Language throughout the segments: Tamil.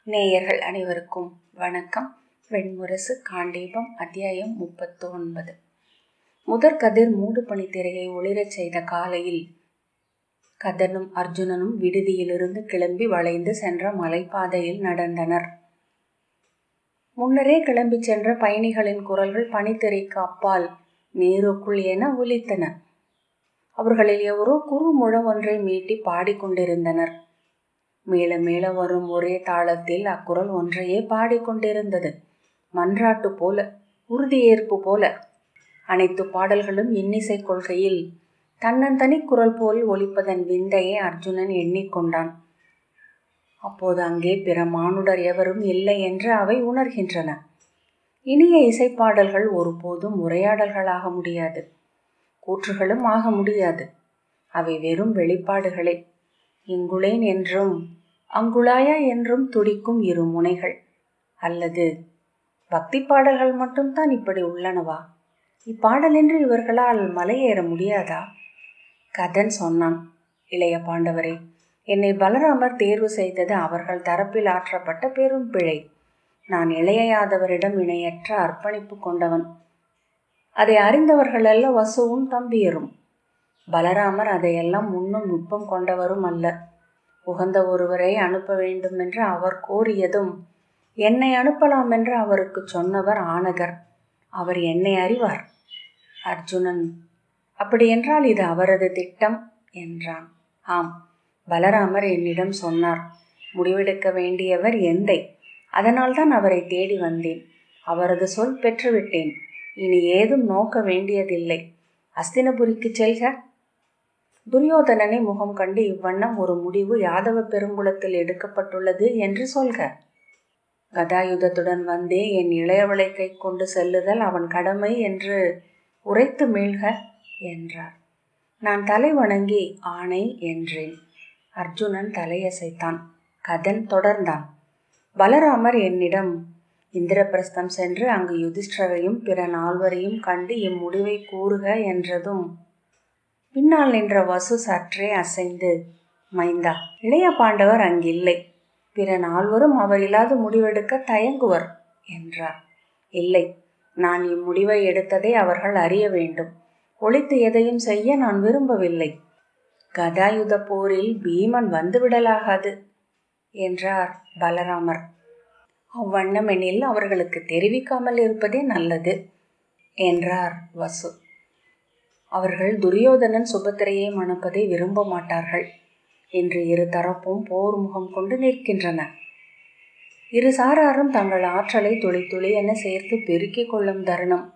நேயர்கள் அனைவருக்கும் வணக்கம். வெண்முரசு காண்டீபம் அத்தியாயம் 39. முதற்கதிர் மூடு பனித்திரையை ஒளிரச் செய்த காலையில் கதனும் அர்ஜுனனும் விடுதியிலிருந்து கிளம்பி வளைந்து சென்ற மலைப்பாதையில் நடந்தனர். முன்னரே கிளம்பி சென்ற பயணிகளின் குரல்கள் பனித்திரைக்கு அப்பால் நீருக்குள் என ஒலித்தன. அவர்களில் எவரோ குறுமுழ ஒன்றை மீட்டி பாடிக்கொண்டிருந்தனர். மேல மேல வரும் ஒரே தாளத்தில் அக்குரல் ஒன்றையே பாடிக்கொண்டிருந்தது. மன்றாட்டு போல, உறுதியேற்பு போல. அனைத்து பாடல்களும் இன்னிசை கொள்கையில் தன்னந்தனி குரல் போல் ஒலிப்பதன் விந்தையை அர்ஜுனன் எண்ணிக்கொண்டான். அப்போது அங்கே பிற மானுடர் எவரும் இல்லை என்று அவை உணர்கின்றன. இனிய இசைப்பாடல்கள் ஒருபோதும் உரையாடல்களாக முடியாது, கூற்றுகளும் ஆக முடியாது. அவை வெறும் வெளிப்பாடுகளே. இங்குளேன் என்றும் அங்குளாயா என்றும் துடிக்கும் இரு முனைகள். அல்லது பக்தி பாடல்கள் மட்டும்தான் இப்படி உள்ளனவா? இப்பாடலின்றி இவர்களால் மலையேற முடியாதா? கதன் சொன்னான், இளைய பாண்டவரே, என்னை பலராமர் தேர்வு செய்தது அவர்கள் தரப்பில் ஆற்றப்பட்ட பெரும் பிழை. நான் இளைய யாதவரிடம் இணையற்ற அர்ப்பணிப்பு கொண்டவன். அதை அறிந்தவர்களல்ல வசுவும் தம்பியரும். பலராமர் அதையெல்லாம் முன்னும் நுட்பம் கொண்டவரும் அல்ல. உகந்த ஒருவரை அனுப்ப வேண்டும் என்று அவர் கோரியதும் என்னை அனுப்பலாம் என்று அவருக்கு சொன்னவர் ஆனகர். அவர் என்னை அறிவார். அர்ஜுனன், அப்படியென்றால் இது அவரது திட்டம் என்றான். ஆம், பலராமர் என்னிடம் சொன்னார். முடிவெடுக்க வேண்டியவர் எந்தை. அதனால்தான் அவரை தேடி வந்தேன். அவரது சொல் பெற்றுவிட்டேன். இனி ஏதும் நோக்க வேண்டியதில்லை. அஸ்தினபுரிக்கு செல்க. துரியோதனனை முகம் கண்டு இவ்வண்ணம் ஒரு முடிவு யாதவ பெருங்குளத்தில் எடுக்கப்பட்டுள்ளது என்று சொல்க. கதாயுதத்துடன் வந்தே என் இளையவளை கை கொண்டு செல்லுதல் அவன் கடமை என்று உரைத்து மீள்க என்றார். நான் தலை வணங்கி ஆணை என்றேன். அர்ஜுனன் தலையசைத்தான். கதன் தொடர்ந்தான். பலராமர் என்னிடம் இந்திரபிரஸ்தம் சென்று அங்கு யுதிஷ்டரையும் பிற 4வரையும் கண்டு இம்முடிவை கூறுக என்றதும் பின்னால் நின்ற வசு சற்றே அசைந்து, மைந்தா, இளைய பாண்டவர் அங்கில்லை. பிற 4வரும் அவர் இல்லாது முடிவெடுக்க தயங்குவர் என்றார். இல்லை, நான் இம்முடிவை எடுத்ததை அவர்கள் அறிய வேண்டும். ஒளித்து எதையும் செய்ய நான் விரும்பவில்லை. கதாயுத போரில் பீமன் வந்துவிடலாகாது என்றார் பலராமர். அவ்வண்ணமெனில் அவர்களுக்கு தெரிவிக்காமல் இருப்பதே நல்லது என்றார் வசு. அவர்கள் துரியோதனன் சுபத்திரையை மணப்பதை விரும்ப மாட்டார்கள். இன்று இரு தரப்பும் போர் முகம் கொண்டு நிற்கின்றன. இரு சாராரும் தங்கள் ஆற்றலை துளி துளி என சேர்த்து பெருக்கிக் கொள்ளும் தருணம்.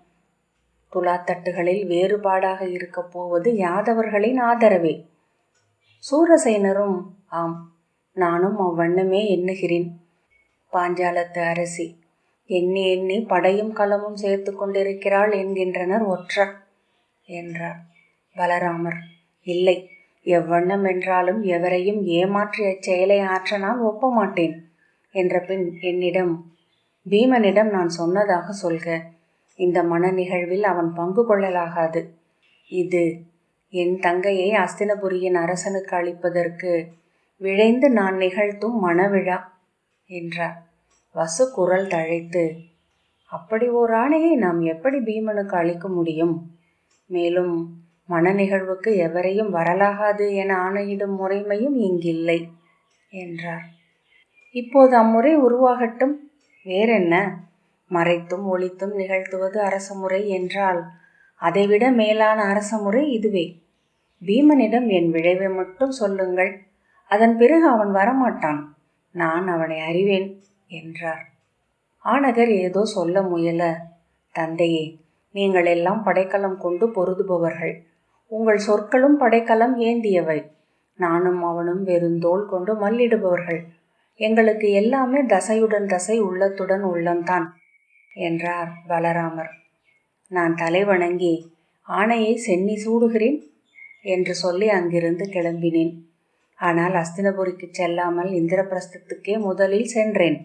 துலாத்தட்டுகளில் வேறுபாடாக இருக்கப் போவது யாதவர்களின் ஆதரவே. சூரசேனரும், ஆம், நானும் அவ்வண்ணமே எண்ணுகிறேன். பாஞ்சாலத்து அரசி எண்ணி எண்ணி படையும் களமும் சேர்த்து கொண்டிருக்கிறாள் என்கின்றனர் ஒற்றர் என்றார். பலராமர், இல்லை, எவ்வண்ணம் என்றாலும் எவரையும் ஏமாற்றி அச்செயலை ஆற்ற நான் ஒப்ப மாட்டேன் என்ற பின் என்னிடம், பீமனிடம் நான் சொன்னதாக சொல்க. இந்த மன நிகழ்வில் அவன் பங்கு கொள்ளலாகாது. இது என் தங்கையை அஸ்தினபுரியின் அரசனுக்கு அளிப்பதற்கு விழைந்து நான் நிகழ்த்தும் மணவிழா என்றார். வசு குரல் தழைத்து, அப்படி ஓர் ஆணையை நாம் எப்படி பீமனுக்கு அளிக்க முடியும்? மேலும் மன நிகழ்வுக்கு எவரையும் வரலாகாது என ஆணையிடும் முறைமையும் இங்கில்லை என்றார். இப்போது அம்முறை உருவாகட்டும், வேறென்ன? மறைத்தும் ஒளித்தும் நிகழ்த்துவது அரச முறை என்றால் அதைவிட மேலான அரச முறை இதுவே. பீமனிடம் என் விளைவை மட்டும் சொல்லுங்கள். அதன் பிறகு அவன் வரமாட்டான். நான் அவனை அறிவேன் என்றார். ஆனகர் ஏதோ சொல்ல முயல, தந்தையே, நீங்கள் எல்லாம் படைக்கலம் கொண்டு பொருதுபவர்கள். உங்கள் சொற்களும் படைக்கலம் ஏந்தியவை. நானும் அவனும் வெறுந்தோள் கொண்டு மல்லிடுபவர்கள். எங்களுக்கு எல்லாமே தசையுடன் தசை, உள்ளத்துடன் உள்ளம்தான் என்றார் பலராமர். நான் தலை வணங்கி ஆணையை சென்னி சூடுகிறேன் என்று சொல்லி அங்கிருந்து கிளம்பினேன். ஆனால் அஸ்தினபுரிக்கு செல்லாமல் இந்திரபிரஸ்தத்துக்கே முதலில் சென்றேன்.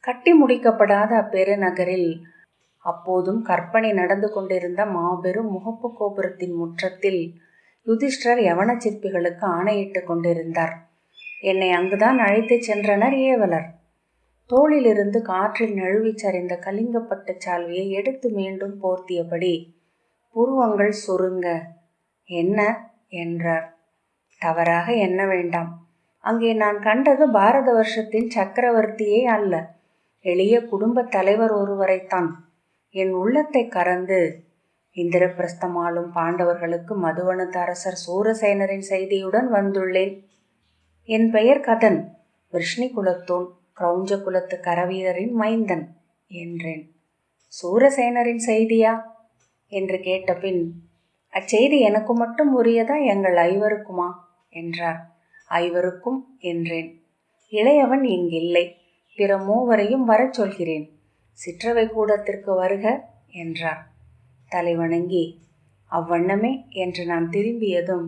கட்டி முடிக்கப்படாத அப்பெரு நகரில் அப்போதும் கற்பனை நடந்து கொண்டிருந்த மாபெரும் முகப்பு கோபுரத்தின் முற்றத்தில் யுதிஷ்டர் யவன சிற்பிகளுக்கு ஆணையிட்டு கொண்டிருந்தார். என்னை அங்குதான் அழைத்து சென்றனர் ஏவலர். தோளிலிருந்து காற்றில் நழுவிச் சரிந்த கலிங்கப்பட்டு சால்வையை எடுத்து மீண்டும் போர்த்தியபடி புருவங்கள் சுருங்க, என்ன என்றார். தவறாக எண்ண வேண்டாம். அங்கே நான் கண்டது பாரத வருஷத்தின் சக்கரவர்த்தியே அல்ல, எளிய குடும்ப தலைவர் ஒருவரைத்தான். என் உள்ளத்தை கறந்து இந்திரபிரஸ்தமாலும் பாண்டவர்களுக்கு மதுவனத்து அரசர் சூரசேனரின் செய்தியுடன் வந்துள்ளேன். என் பெயர் கதன், விஷ்ணி குலத்தோன், கிரௌஞ்ச குலத்து கரவீரரின் மைந்தன் என்றேன். சூரசேனரின் செய்தியா என்று கேட்டபின், அச்செய்தி எனக்கு மட்டும் உரியதா, எங்கள் ஐவருக்குமா என்றார். ஐவருக்கும் என்றேன். இளையவன் இங்கில்லை, பிற மூவரையும் வரச் சொல்கிறேன், சிற்றவை கூடத்திற்கு வருக என்றார். தலைவணங்கி அவ்வண்ணமே என்று நான் திரும்பியதும்,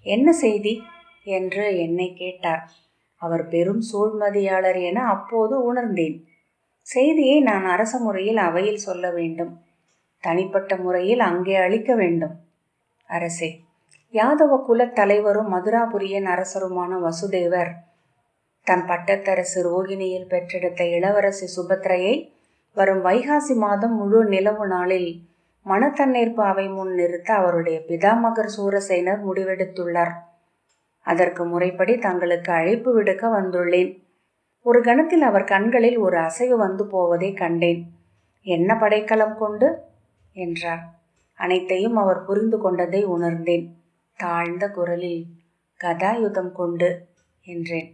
என்ன செய்தி என்று என்னை கேட்டார். அவர் பெரும் சூழ்மதியாளர் என அப்போது உணர்ந்தேன். செய்தியை நான் அரச முறையில் அவையில் சொல்ல வேண்டும், தனிப்பட்ட முறையில் அங்கே அளிக்க வேண்டும். அரசே, யாதவ குலத் தலைவரும் மதுராபுரியின் அரசருமான வசுதேவர் தன் பட்டத்தரசு ரோகிணியில் பெற்றெடுத்த இளவரசி சுபத்ரையை வரும் வைகாசி மாதம் முழு நிலவு நாளில் மனத்தன்னேற்பு அவை முன் நிறுத்த அவருடைய பிதாமகர் சூரசேனர் முடிவெடுத்துள்ளார். அதற்கு முறைப்படி தங்களுக்கு அழைப்பு விடுக்க வந்துள்ளேன். ஒரு கணத்தில் அவர் கண்களில் ஒரு அசைவு வந்து போவதை கண்டேன். என்ன படைக்கலம் கொண்டு என்றார். அனைத்தையும் அவர் புரிந்து கொண்டதை உணர்ந்தேன். தாழ்ந்த குரலில் கதாயுதம் கொண்டு என்றேன்.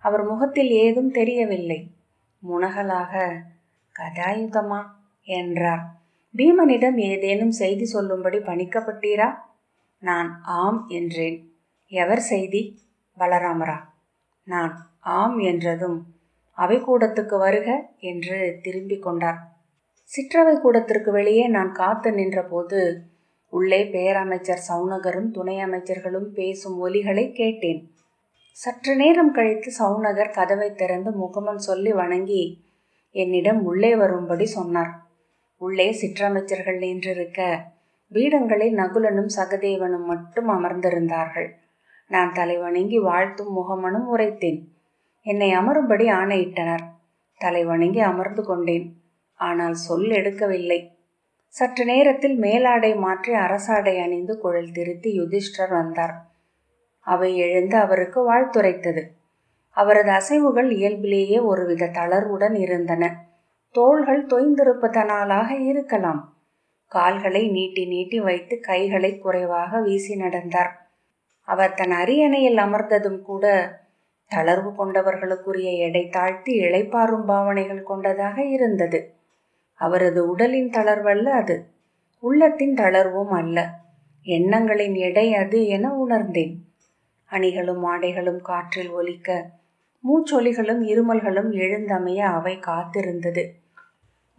அவர் முகத்தில் ஏதும் தெரியவில்லை. முனகலாக கதாயுதமா என்றார். பீமனிடம் ஏதேனும் செய்தி சொல்லும்படி பணிக்கப்பட்டீரா? நான் ஆம் என்றேன். எவர் செய்தி? பலராமரா? நான் ஆம் என்றதும், அவை கூடத்துக்கு வருக என்று திரும்பி கொண்டார். சிற்றவை கூடத்திற்கு வெளியே நான் காத்து நின்ற போது உள்ளே பேரமைச்சர் சவுனகரும் துணை அமைச்சர்களும் பேசும் ஒலிகளை கேட்டேன். சற்று நேரம் கழித்து சவுனகர் கதவை திறந்து முகமன் சொல்லி வணங்கி என்னிடம் உள்ளே வரும்படி சொன்னார். உள்ளே சிற்றமைச்சர்கள் நின்றிருக்க பீடங்களில் நகுலனும் சகதேவனும் மட்டும் அமர்ந்திருந்தார்கள். நான் தலைவணங்கி வாழ்த்தும் முகமனும் உரைத்தேன். என்னை அமரும்படி ஆணையிட்டனர். தலைவணங்கி அமர்ந்து கொண்டேன். ஆனால் சொல் எடுக்கவில்லை. சற்று நேரத்தில் மேலாடை மாற்றி அரசாடை அணிந்து குழல் திருத்தி யுதிஷ்டர் வந்தார். அவை எழுந்து அவருக்கு வாழ்த்துரைத்தது. அவரது அசைவுகள் இயல்பிலேயே ஒருவித தளர்வுடன் இருந்தன. தோள்கள் தொய்ந்திருப்பதனாலாக இருக்கலாம். கால்களை நீட்டி நீட்டி வைத்து கைகளை குறைவாக வீசி நடந்தார். அவர் தன் அரியணையில் அமர்ந்ததும் கூட தளர்வு கொண்டவர்களுக்குரிய எடை தாழ்த்தி இளைப்பாறும் பாவனைகள் கொண்டதாக இருந்தது. அவரது உடலின் தளர்வல்ல அது, உள்ளத்தின் தளர்வும் அல்ல, எண்ணங்களின் எடை அது என உணர்ந்தேன். அணிகளும் ஆடைகளும் காற்றில் ஒலிக்க, மூச்சொலிகளும் இருமல்களும் எழுந்தமைய அவை காத்திருந்தது.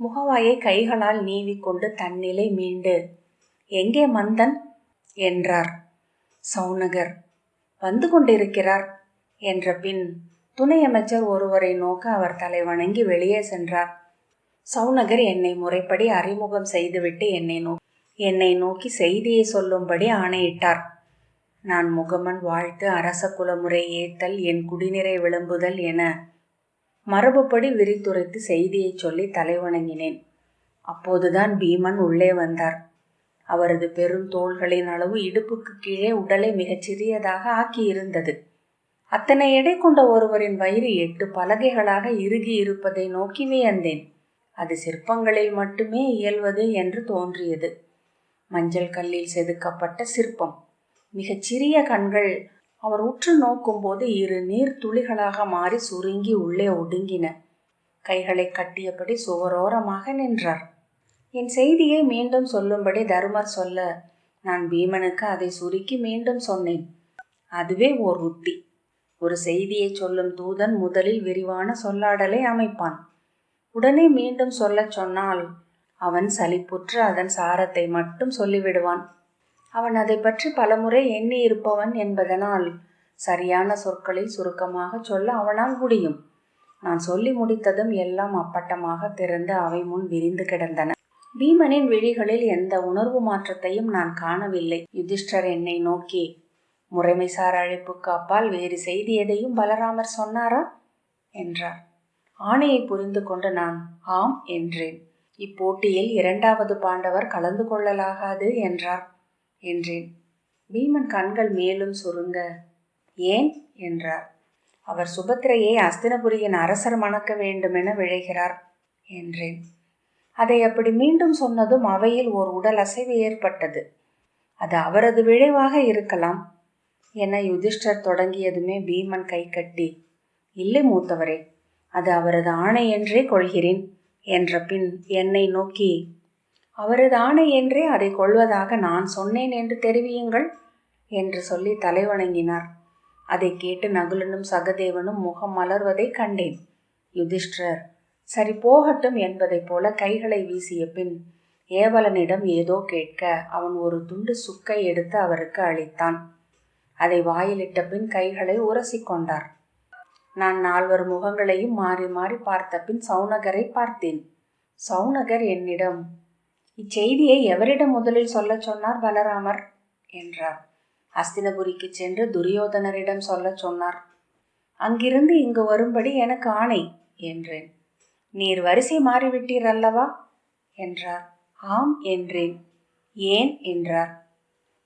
முகவாயை கைகளால் நீவிக்கொண்டு தன்னிலை மீண்டு, எங்கே மந்தன் என்றார். சவுனகர் வந்து கொண்டிருக்கிறார் என்ற பின் துணை அமைச்சர் ஒருவரை நோக்க அவர் தலை வணங்கி வெளியே சென்றார். சவுனகர் என்னை முறைப்படி அறிமுகம் செய்துவிட்டு என்னை நோக்கி செய்தியை சொல்லும்படி ஆணையிட்டார். நான் முகமன் வாழ்த்து, அரச குலமுறை ஏத்தல், என் குடிநிறை விளம்புதல் என மரபுப்படி விரித்துரைத்து செய்தியை சொல்லி தலைவணங்கினேன். அப்போதுதான் பீமன் உள்ளே வந்தார். அவரது பெரும் தோள்களின் அளவு இடுப்புக்கு கீழே உடலை மிகச் சிறியதாக ஆக்கியிருந்தது. அத்தனை எடை கொண்ட ஒருவரின் வயிறு 8 பலகைகளாக இறுகி இருப்பதை நோக்கி வியந்தேன். அது சிற்பங்களில் மட்டுமே இயல்வது என்று தோன்றியது. மஞ்சள் கல்லில் செதுக்கப்பட்ட சிற்பம். மிகச் சிறிய கண்கள் அவர் உற்று நோக்கும்போது 2 நீர் துளிகளாக மாறி சுருங்கி உள்ளே ஒடுங்கின. கைகளை கட்டியபடி சுவரோரமாக நின்றார். என் செய்தியை மீண்டும் சொல்லும்படி தருமர் சொல்ல நான் பீமனுக்கு அதை சுருக்கி மீண்டும் சொன்னேன். அதுவே ஓர் உத்தி. ஒரு செய்தியை சொல்லும் தூதன் முதலில் விரிவான சொல்லாடலை அமைப்பான். உடனே மீண்டும் சொல்லச் சொன்னால் அவன் சலிப்புற்று அதன் சாரத்தை மட்டும் சொல்லிவிடுவான். அவன் அதை பற்றி பலமுறை எண்ணி இருப்பவன் என்பதனால் சரியான சொற்களில் சுருக்கமாக சொல்ல அவனால் முடியும். நான் சொல்லி முடித்ததும் எல்லாம் அப்பட்டமாக திறந்து அவை முன் விரிந்து கிடந்தன. பீமனின் விழிகளில் எந்த உணர்வு மாற்றத்தையும் நான் காணவில்லை. யுதிஷ்டர் என்னை நோக்கி, முறைமைசார் அழைப்புக்கு அப்பால் வேறு செய்தி எதையும் பலராமர் சொன்னாரா என்றார். ஆணையை புரிந்து கொண்ட நான் ஆம் என்றேன். இப்போட்டியில் 2வது பாண்டவர் கலந்து கொள்ளலாகாது என்றேன். பீமன் கண்கள் மேலும் சுருங்க, ஏன் என்றார். அவர் சுபத்திரையை அஸ்தினபுரியின் அரசர் மணக்க வேண்டுமென விழைகிறார் என்றேன். அதை அப்படி மீண்டும் சொன்னதும் அவையில் ஓர் உடல் அசைவு ஏற்பட்டது. அது அவரது விளைவாக இருக்கலாம் என யுதிஷ்டர் தொடங்கியதுமே பீமன் கை கட்டி, இல்லை மூத்தவரே, அது அவரது ஆணை என்றே கொள்கிறேன் என்ற பின் என்னை நோக்கி, அவரது ஆணை என்றே அதை கொள்வதாக நான் சொன்னேன் என்று தெரிவியுங்கள் என்று சொல்லி தலைவணங்கினார். அதை கேட்டு நகுலனும் சகதேவனும் முகம் மலர்வதை கண்டேன். யுதிஷ்டர் சரி போகட்டும் என்பதைப் போல கைகளை வீசிய பின் ஏவலனிடம் ஏதோ கேட்க அவன் ஒரு துண்டு சுக்கை எடுத்து அவருக்கு அளித்தான். அதை வாயிலிட்ட பின் கைகளை உரசிக்கொண்டார். நான் 4 முகங்களையும் மாறி மாறி பார்த்த பின் சௌனகரை பார்த்தேன். சௌனகர் என்னிடம், இச்செய்தியை எவரிடம் முதலில் சொல்ல சொன்னார் பலராமர் என்றார். அஸ்தினபுரிக்கு சென்று துரியோதனரிடம் சொல்ல சொன்னார். அங்கிருந்து இங்கு வரும்படி எனக்கு ஆணை என்றேன். நீர் வரிசை மாறிவிட்டீர் அல்லவா என்றார். ஆம் என்றேன். ஏன் என்றார்.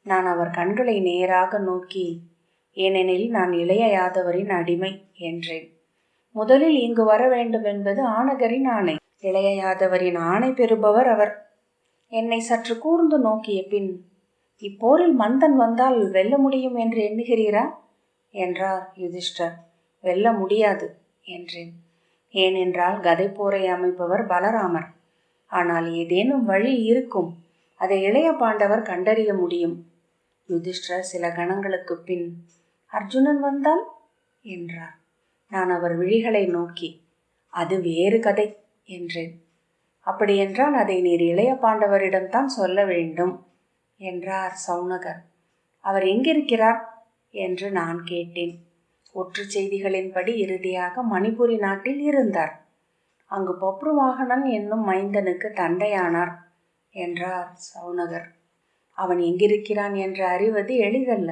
நான் அவர் கண்களை நேராக நோக்கி, ஏனெனில் நான் இளைய யாதவரின் அடிமை என்றேன். முதலில் இங்கு வர வேண்டும் என்பது ஆணகரின் ஆணை. இளைய யாதவரின் ஆணை பெறுபவர் அவர். என்னை சற்று கூர்ந்து நோக்கிய பின், இப்போரில் மந்தன் வந்தால் வெல்ல முடியும் என்று எண்ணுகிறீரா என்றார் யுதிஷ்டர். வெல்ல முடியாது என்றேன். ஏனென்றால் கதை போரை அமைப்பவர் பலராமர். ஆனால் ஏதேனும் வழி இருக்கும், அதை இளைய பாண்டவர் கண்டறிய முடியும். யுதிஷ்டர் சில கணங்களுக்கு பின், அர்ஜுனன் வந்தால் என்றார். நான் அவர் விழிகளை நோக்கி, அது வேறு கதை என்றேன். அப்படியென்றால் அதை நீர் இளைய பாண்டவரிடம்தான் சொல்ல வேண்டும் என்றார் சௌனகர். அவர் எங்கிருக்கிறார் என்று நான் கேட்டேன். ஒற்று செய்திகளின்படி இறுதியாக மணிபுரி நாட்டில் இருந்தார். அங்கு பப்ருவாகனன் என்னும் மைந்தனுக்கு தந்தையானார் என்றார் சௌனகர். அவன் எங்கிருக்கிறான் என்று அறிவது எளிதல்ல.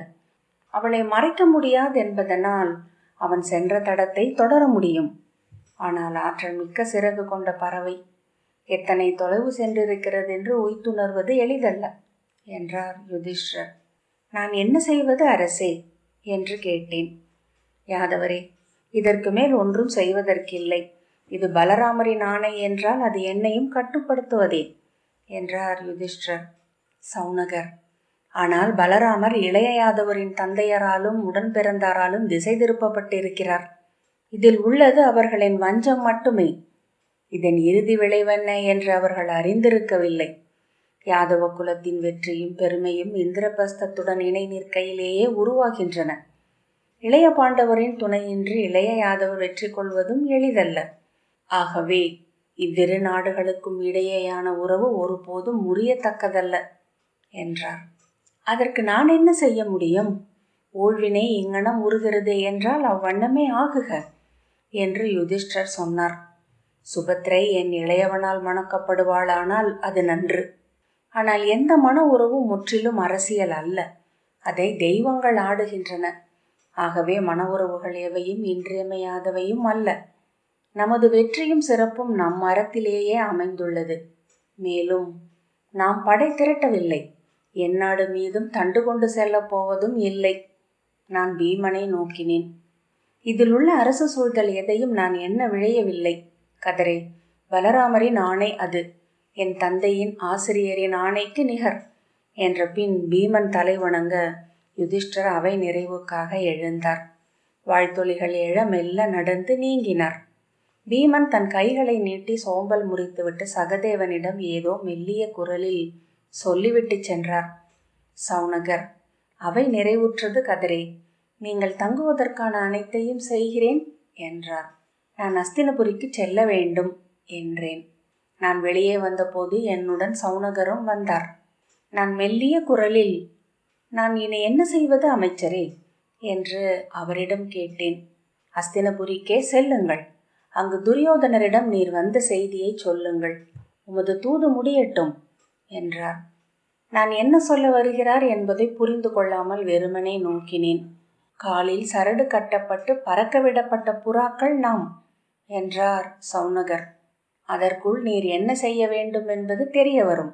அவளை மறைக்க முடியாது என்பதனால் அவன் சென்ற தடத்தை தொடர முடியும். ஆனால் ஆற்றல் மிக்க சிறகு கொண்ட பறவை எத்தனை தொலைவு சென்றிருக்கிறது என்று உய்த்துணர்வது எளிதல்ல என்றார் யுதிஷ்டர். நான் என்ன செய்வது அரசே என்று கேட்டேன். யாதவரே, இதற்கு மேல் ஒன்றும் செய்வதற்கில்லை. இது பலராமரின் ஆணை என்றால் அது என்னையும் கட்டுப்படுத்துவதே என்றார் யுதிஷ்டர். சௌனகர், ஆனால் பலராமர் இளைய யாதவரின் தந்தையராலும் உடன் பிறந்தாராலும் திசை திருப்பப்பட்டிருக்கிறார். இதில் உள்ளது அவர்களின் வஞ்சம் மட்டுமே. இதன் இறுதி விளைவென்ன என்று அவர்கள் அறிந்திருக்கவில்லை. யாதவ குலத்தின் வெற்றியும் பெருமையும் இந்திரபிரஸ்தத்துடன் இணை நிற்கையிலேயே உருவாகின்றன. இளைய பாண்டவரின் துணையின்றி இளைய யாதவர் வெற்றி கொள்வதும் எளிதல்ல. ஆகவே இவ்விரு நாடுகளுக்கும் இடையேயான உறவு ஒருபோதும் முறியத்தக்கதல்ல என்றார். அதற்கு நான் என்ன செய்ய முடியும்? ஊழ்வினை இங்கனம் உறுகிறது என்றால் அவ்வண்ணமே ஆகுக என்று யுதிஷ்டர் சொன்னார். சுபத்ரை என் இளையவனால் மணக்கப்படுவாளானால் அது நன்று. ஆனால் எந்த மன உறவும் முற்றிலும் அரசியல் அல்ல. அதை தெய்வங்கள் ஆடுகின்றன. ஆகவே மன உறவுகள் எவையும் இன்றியமையாதவையும் அல்ல. நமது வெற்றியும் சிறப்பும் நம் மரத்திலேயே அமைந்துள்ளது. மேலும் நாம் படை திரட்டவில்லை. எந்நாடு மீதும் தண்டு கொண்டு செல்ல போவதும் இல்லை. நான் பீமனை நோக்கினேன். இதில் உள்ள அரசு சூழ்தல் எதையும் நான் எண்ண விழையவில்லை. கதரே, பலராமரின் ஆணை அது. என் தந்தையின் ஆசிரியரின் ஆணைக்கு நிகர் என்ற பின் பீமன் தலை வணங்க யுதிஷ்டர் அவை நிறைவுக்காக எழுந்தார். வாழ்த்தொலிகள் எழ மெல்ல நடந்து நீங்கினார். பீமன் தன் கைகளை நீட்டி சோம்பல் முறித்துவிட்டு சகதேவனிடம் ஏதோ மெல்லிய குரலில் சொல்லிவிட்டு சென்றார். சௌனகர், அவை நிறைவுற்றது கதரே. நீங்கள் தங்குவதற்கான அனைத்தையும் செய்கிறேன் என்றார். நான் அஸ்தினபுரிக்கு செல்ல வேண்டும் என்றேன். நான் வெளியே வந்தபோது என்னுடன் சௌனகரும் வந்தார். நான் மெல்லிய குரலில், நான் இனி என்ன செய்வது அமைச்சரே என்று அவரிடம் கேட்டேன். அஸ்தினபுரிக்கே செல்லுங்கள். அங்கு துரியோதனரிடம் நீர் வந்த செய்தியை சொல்லுங்கள். உமது தூது முடியட்டும் என்றார். நான் என்ன சொல்ல வருகிறார் என்பதை புரிந்து கொள்ளாமல் வெறுமனே நோக்கினேன். காலில் சரடு கட்டப்பட்டு பறக்க விடப்பட்ட புறாக்கள் நாம் என்றார் சௌனகர். அதற்குள் நீர் என்ன செய்ய வேண்டும் என்பது தெரிய வரும்.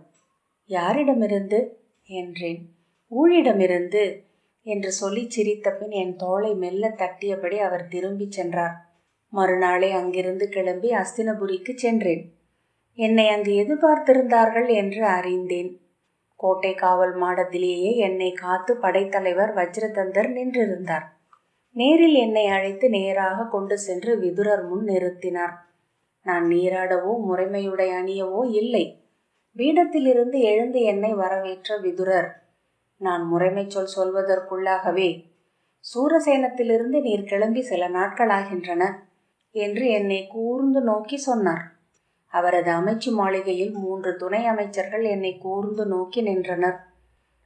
யாரிடமிருந்து என்றேன். ஊழிடமிருந்து என்று சொல்லி சிரித்த பின் என் தோளை மெல்ல தட்டியபடி அவர் திரும்பி சென்றார். மறுநாளே அங்கிருந்து கிளம்பி அஸ்தினபுரிக்கு சென்றேன். என்னை அங்கு எதிர்பார்த்திருந்தார்கள் என்று அறிந்தேன். கோட்டை காவல் மாடத்திலேயே என்னை காத்து படைத்தலைவர் வஜ்ரதந்தர் நின்றிருந்தார். நேரில் என்னை அழைத்து நேராக கொண்டு சென்று விதுரர் முன் நிறுத்தினார். நான் நீராடவோ முறைமையுடை அணியவோ இல்லை. பீடத்திலிருந்து எழுந்து என்னை வரவேற்ற விதுரர், நான் முறைமை சொல்வதற்குள்ளாகவே சூரசேனத்திலிருந்து நீர் கிளம்பி சில நாட்களாகின்றன என்று என்னை கூர்ந்து நோக்கி சொன்னார். அவரது அமைச்சு மாளிகையில் 3 துணை அமைச்சர்கள் என்னை கூர்ந்து நோக்கி நின்றனர்.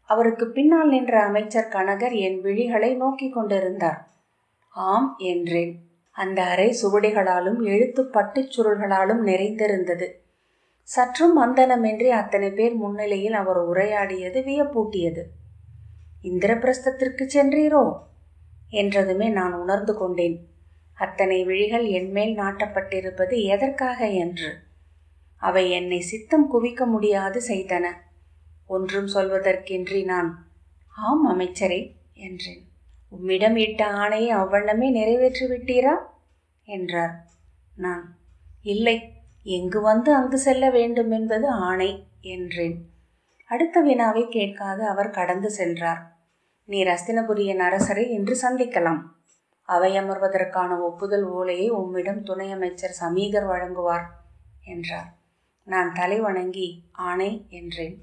அவருக்கு பின்னால் நின்ற அமைச்சர் கனகர் என் விழிகளை நோக்கி கொண்டிருந்தார். ஆம் என்றேன். அந்த அறை சுவடிகளாலும் எழுத்து பட்டுச் சுருள்களாலும் நிறைந்திருந்தது. சற்றும் மந்தனமின்றி அத்தனை பேர் முன்னிலையில் அவர் உரையாடியது வியப்பூட்டியது. இந்திரபிரஸ்தத்திற்கு சென்றீரோ என்றதுமே நான் உணர்ந்து கொண்டேன். அத்தனை விழிகள் என்மேல் நாட்டப்பட்டிருப்பது எதற்காக என்று. அவை என்னை சித்தம் குவிக்க முடியாது செய்தன. ஒன்றும் சொல்வதற்கின்றி நான், ஆம் அமைச்சரே என்றேன். உம்மிடம் இட்ட ஆணையை அவ்வண்ணமே நிறைவேற்றிவிட்டீரா என்றார். நான், இல்லை, எங்கு வந்து அங்கு செல்ல வேண்டும் என்பது ஆணை என்றேன். அடுத்த வினாவை கேட்காது அவர் கடந்து சென்றார். நீர் அஸ்தினபுரியின் அரசரை இன்று சந்திக்கலாம். அவை அமர்வதற்கான ஒப்புதல் ஓலையை உம்மிடம் துணை அமைச்சர் சமீகர் வழங்குவார் என்றார். நான் தலை வணங்கி ஆணை என்றேன்.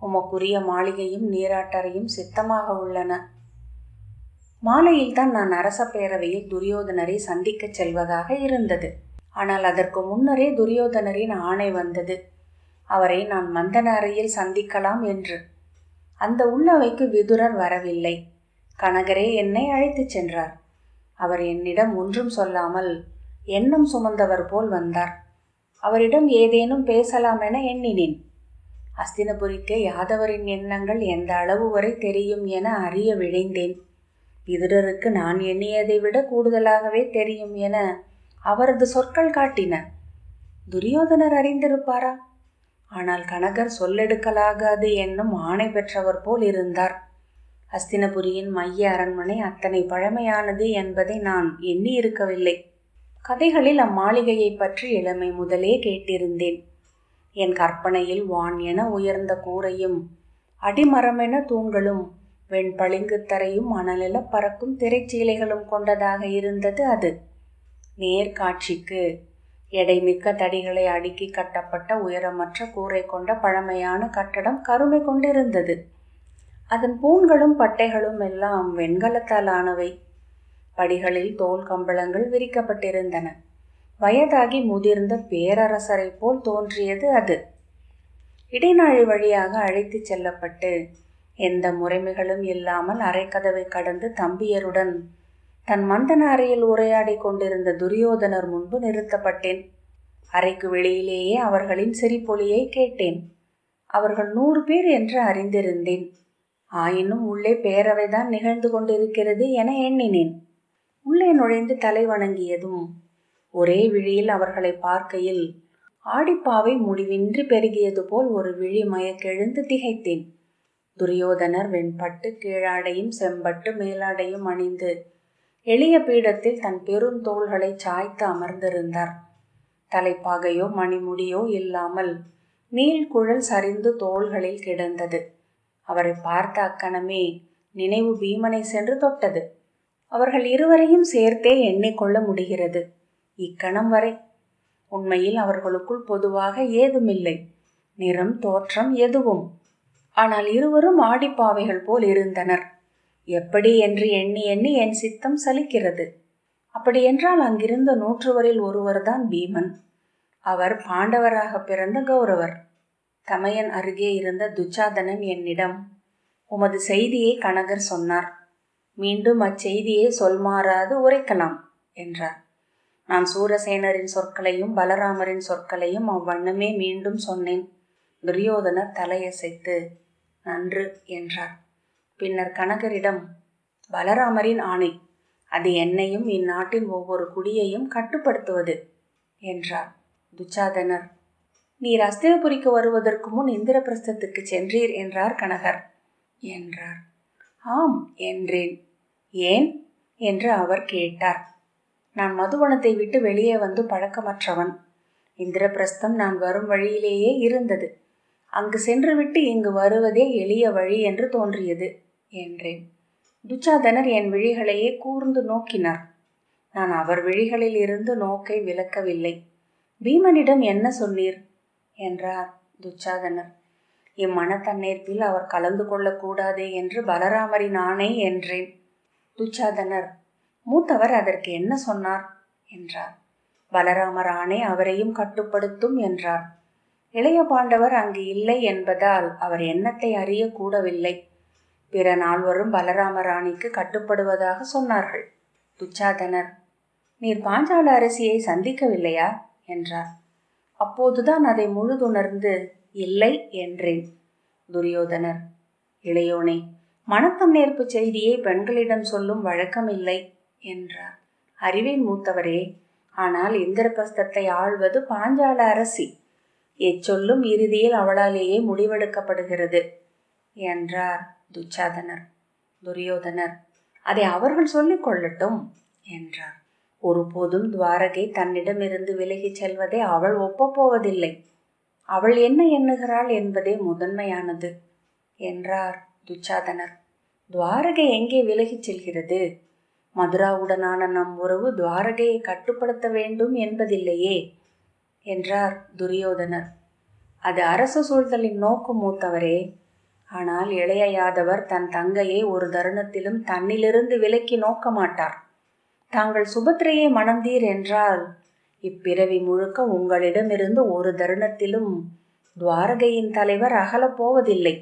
உமக்குரிய மாளிகையும் நீராட்டறையும் சித்தமாக உள்ளன. மாலையில்தான் நான் அரச பேரவையில் துரியோதனரை சந்திக்கச் செல்வதாக இருந்தது. ஆனால் அதற்கு முன்னரே துரியோதனரின் ஆணை வந்தது. அவரை நான் மந்தன அறையில் சந்திக்கலாம் என்று. அந்த உள்ளவைக்கு விதுரர் வரவில்லை. கனகரே என்னை அழைத்துச் சென்றார். அவர் என்னிடம் ஒன்றும் சொல்லாமல் எண்ணம் சுமந்தவர் போல் வந்தார். அவரிடம் ஏதேனும் பேசலாம் என எண்ணினேன். அஸ்தினபுரிக்கு யாதவரின் எண்ணங்கள் எந்த அளவு வரை தெரியும் என அறிய விழைந்தேன். விதுரருக்கு நான் எண்ணியதை விட கூடுதலாகவே தெரியும் என அவரது சொற்கள் காட்டின. துரியோதனர் அறிந்திருப்பாரா? ஆனால் கனகர் சொல்லெடுக்கலாகாது என்னும் ஆணை பெற்றவர் போல் இருந்தார். அஸ்தினபுரியின் மைய அரண்மனை அத்தனை பழமையானது என்பதை நான் எண்ணி இருக்கவில்லை. கதைகளில் அம்மாளிகையை பற்றி இளமை முதலே கேட்டிருந்தேன். என் கற்பனையில் வான் என உயர்ந்த கூரையும் அடிமரமென தூண்களும் வெண்பளிங்கு தரையும் அனலில பறக்கும் திரைச்சீலைகளும் கொண்டதாக இருந்தது அது. நேர்காட்சிக்கு எடைமிக்க தடிகளை அடுக்கி கட்டப்பட்ட உயரமற்ற கூரை கொண்ட பழமையான கட்டடம் கருமை கொண்டிருந்தது. அதன் பூண்களும் பட்டைகளும் எல்லாம் வெண்கலத்தால் ஆனவை. படிகளில் தோல் கம்பளங்கள் விரிக்கப்பட்டிருந்தன. வயதாகி முதிர்ந்த பேரரசரை போல் தோன்றியது அது. இடைநாழி வழியாக அழைத்துச் செல்லப்பட்டு எந்த முறைமைகளும் இல்லாமல் அரைக்கதவை கடந்து தம்பியருடன் தன் மந்தன அறையில் உரையாடி கொண்டிருந்த துரியோதனர் முன்பு நிறுத்தப்பட்டேன். அறைக்கு வெளியிலேயே அவர்களின் சிரிப்பொலியை கேட்டேன். அவர்கள் 100 பேர் என்று அறிந்திருந்தேன். ஆயினும் உள்ளே பேரவைதான் நிகழ்ந்து கொண்டிருக்கிறது என எண்ணினேன். உள்ளே நுழைந்து தலை வணங்கியதும் ஒரே விழியில் அவர்களை பார்க்கையில் ஆடிப்பாவை முடிவின்றி பெருகியது போல் ஒரு விழி மயக்கெழுந்து திகைத்தேன். துரியோதனர் வெண்பட்டு கீழாடையும் செம்பட்டு மேலாடையும் அணிந்து எளிய பீடத்தில் தன் பெருந்தோள்களை சாய்த்து அமர்ந்திருந்தார். தலைப்பாகையோ மணிமுடியோ இல்லாமல் நீள்குழல் சரிந்து தோள்களில் கிடந்தது. அவரை பார்த்த அக்கணமே நினைவு பீமனை சென்று தொட்டது. அவர்கள் இருவரையும் சேர்த்தே எண்ணிக்கொள்ள முடிகிறது. இக்கணம் வரை உண்மையில் அவர்களுக்குள் பொதுவாக ஏதுமில்லை, நிறம் தோற்றம் எதுவும். ஆனால் இருவரும் ஆடிப்பாவைகள் போல் இருந்தனர். எப்படி என்று எண்ணி எண்ணி என் சித்தம் சலிக்கிறது. அப்படியென்றால் அங்கிருந்த 100வரில் ஒருவர்தான் பீமன். அவர் பாண்டவராக பிறந்த கௌரவர். தமையன் அருகே இருந்த துச்சாதனன் என்னிடம், உமது செய்தியை கனகர் சொன்னார். மீண்டும் அச்செய்தியை சொல்மாறாது உரைக்கலாம் என்றார். நான் சூரசேனரின் சொற்களையும் பலராமரின் சொற்களையும் அவ்வண்ணமே மீண்டும் சொன்னேன். துரியோதனர் தலையசைத்து நன்று என்றார். பின்னர் கனகரிடம், பலராமரின் ஆணை, அது என்னையும் இந்நாட்டின் ஒவ்வொரு குடியையும் கட்டுப்படுத்துவது என்றார். துச்சாதனர், நீர் அஸ்தினபுரிக்கு வருவதற்கு முன் இந்திரபிரஸ்தத்துக்கு சென்றீர் என்றார் கனகர். என்றார். ஆம் என்றேன். ஏன் என்று அவர் கேட்டார். நான் மதுவனத்தை விட்டு வெளியே வந்து பழக்கமற்றவன். இந்திரபிரஸ்தம் நான் வரும் வழியிலேயே இருந்தது. அங்கு சென்றுவிட்டு இங்கு வருவதே எளிய வழி என்று தோன்றியது என்றேன். துச்சாதனர் என் விழிகளையே கூர்ந்து நோக்கினார். நான் அவர் விழிகளில் இருந்து நோக்கை விலக்கவில்லை. பீமனிடம் என்ன சொன்னீர் என்றார் துச்சாதனர். இம்மனத்தன்னேற்பில் அவர் கலந்து கொள்ளக்கூடாதே என்று பலராமரின் ஆணை என்றேன். துச்சாதனர், மூத்தவர் அதற்கு என்ன சொன்னார் என்றார். பலராமர் ஆணை அவரையும் கட்டுப்படுத்தும் என்றார். இளைய பாண்டவர் அங்கு இல்லை என்பதால் அவர் எண்ணத்தை அறிய கூடவில்லை. பிற நால்வரும் பலராம ராணிக்கு கட்டுப்படுவதாக சொன்னார்கள். துச்சாதனர், நீர் பாஞ்சால அரசியை சந்திக்கவில்லையா என்றார். அப்போதுதான் அதை முழுதுணர்ந்து இல்லை என்றேன். துரியோதனர், இளையோனே, மனத்தன்னேற்பு செய்தியை பெண்களிடம் சொல்லும் வழக்கமில்லை என்றார். அறிவேன் மூத்தவரே, ஆனால் இந்திரபிரஸ்தத்தை ஆள்வது பாஞ்சால அரசி. எச்சொல்லும் இறுதியில் அவளாலேயே முடிவெடுக்கப்படுகிறது என்றார் துச்சாதனர். துரியோதனர், அதை அவர்கள் சொல்லிக் கொள்ளட்டும் என்றார். ஒருபோதும் துவாரகை தன்னிடமிருந்து விலகிச் செல்வதை அவள் ஒப்பப்போவதில்லை. அவள் என்ன எண்ணுகிறாள் என்பதே முதன்மையானது என்றார் துச்சாதனர். துவாரகை எங்கே விலகிச் செல்கிறது? மதுராவுடனான நம் உறவு துவாரகையை கட்டுப்படுத்த வேண்டும் என்பதில்லையே என்றார் துரியோதனர். அது அரச சூழ்தலின் நோக்கு மூத்தவரே. ஆனால் இளைய யாதவர் தன் தங்கையை ஒரு தருணத்திலும் தன்னிலிருந்து விலக்கி நோக்க மாட்டார். தாங்கள் சுபத்திரையை மணந்தீர் என்றால் இப்பிறவி முழுக்க உங்களிடமிருந்து ஒரு தருணத்திலும் துவாரகையின் தலைவர் அகலப் போவதில்லை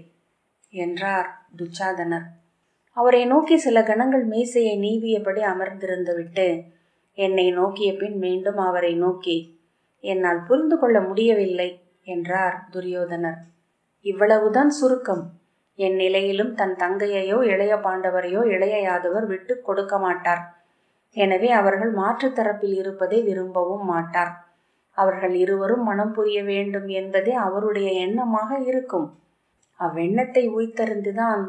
என்றார் துச்சாதனர். அவரை நோக்கி சில கணங்கள் மீசையை நீவியபடி அமர்ந்திருந்து விட்டு என்னை நோக்கிய பின் மீண்டும் அவரை நோக்கி, என்னால் புரிந்து கொள்ள முடியவில்லை என்றார் துரியோதனர். இவ்வளவுதான் சுருக்கம். என் நிலையிலும் தன் தங்கையையோ இளைய பாண்டவரையோ இளைய யாதவர் விட்டு கொடுக்க மாட்டார். எனவே அவர்கள் மாற்று தரப்பில் இருப்பதை விரும்பவும் மாட்டார். அவர்கள் இருவரும் மனம் புரிய வேண்டும் என்பதே அவருடைய எண்ணமாக இருக்கும். அவ்வெண்ணத்தை உய்த்தறிந்துதான்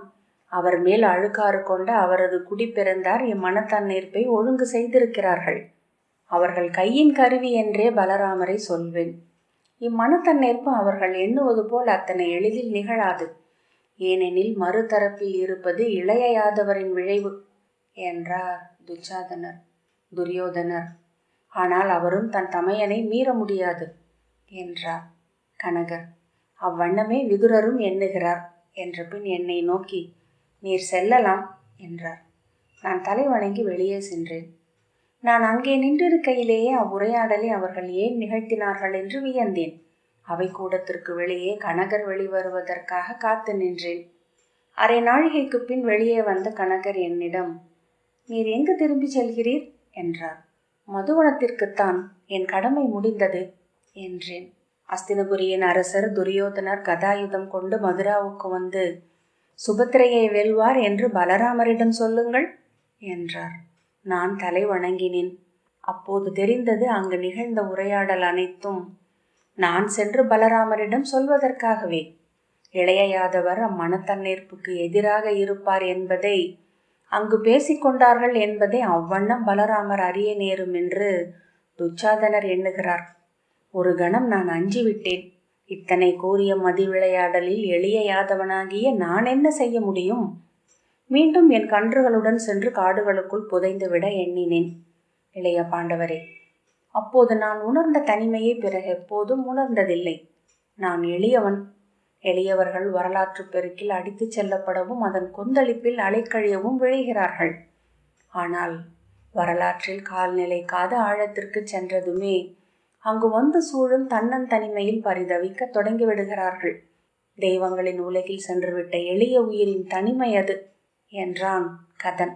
அவர் மேல் அழுக்காறு கொண்ட அவரது குடிப்பிறந்தார் இம்மனத்தன்னேற்பை ஒழுங்கு செய்திருக்கிறார்கள். அவர்கள் கையின் கருவி என்றே பலராமரை சொல்வேன். இம்மனத்தன்னேற்பு அவர்கள் எண்ணுவது போல் அத்தனை எளிதில் நிகழாது. ஏனெனில் மறுதரப்பில் இருப்பது இளைய யாதவரின் விளைவு என்றார் துச்சாதனர். துரியோதனர், ஆனால் அவரும் தன் தமையனை மீற முடியாது என்றார். கனகர், அவ்வண்ணமே விதுரரும் எண்ணுகிறார் என்ற பின் என்னை நோக்கி, நீர் செல்லலாம் என்றார். நான் தலை வணங்கி வெளியே சென்றேன். நான் அங்கே நின்றிருக்கையிலேயே அவ்வுரையாடலை அவர்கள் ஏன் நிகழ்த்தினார்கள் என்று வியந்தேன். அவை கூடத்திற்கு வெளியே கனகர் வெளிவருவதற்காக காத்து நின்றேன். அரை நாழிகைக்கு பின் வெளியே வந்த கனகர் என்னிடம், நீர் எங்கு திரும்பி செல்கிறீர் என்றார். மதுவனத்திற்குத்தான், என் கடமை முடிந்தது என்றேன். அஸ்தினபுரியின் அரசர் துரியோதனர் கதாயுதம் கொண்டு மதுராவுக்கு வந்து சுபத்திரையை வெல்வார் என்று பலராமரிடம் சொல்லுங்கள் என்றார். நான் தலை வணங்கினேன். அப்போது தெரிந்தது அங்கு நிகழ்ந்த உரையாடல் அனைத்தும் நான் சென்று பலராமரிடம் சொல்வதற்காகவே. இளைய யாதவர் அம்மனத்தன்னேற்புக்கு எதிராக இருப்பார் என்பதை, அங்கு பேசிக்கொண்டார்கள் என்பதை அவ்வண்ணம் பலராமர் அறிய நேரும் என்று துச்சாதனர் எண்ணுகிறார். ஒரு கணம் நான் அஞ்சிவிட்டேன். இத்தனை கூறிய மதி விளையாடலில் எளிய யாதவனாகிய நான் என்ன செய்ய முடியும்? மீண்டும் என் கன்றுகளுடன் சென்று காடுகளுக்குள் புதைந்துவிட எண்ணினேன். இளைய பாண்டவரே, அப்போது நான் உணர்ந்த தனிமையை பிறகு எப்போதும் உணர்ந்ததில்லை. நான் எளியவன். எளியவர்கள் வரலாற்று பெருக்கில் அடித்துச் செல்லப்படவும் அதன் கொந்தளிப்பில் அலைக்கழியவும் விழைகிறார்கள். ஆனால் வரலாற்றில் கால் நிலைக்காத ஆழத்திற்கு சென்றதுமே அங்கு வந்து சூழும் தன்னந்தனிமையில் பரிதவிக்க தொடங்கிவிடுகிறார்கள். தெய்வங்களின் உலகில் சென்றுவிட்ட எளிய உயிரின் தனிமை அது என்றான் கதன்.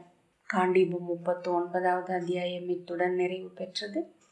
காண்டீபம் 39வது அத்தியாயம் இத்துடன் நிறைவு பெற்றது.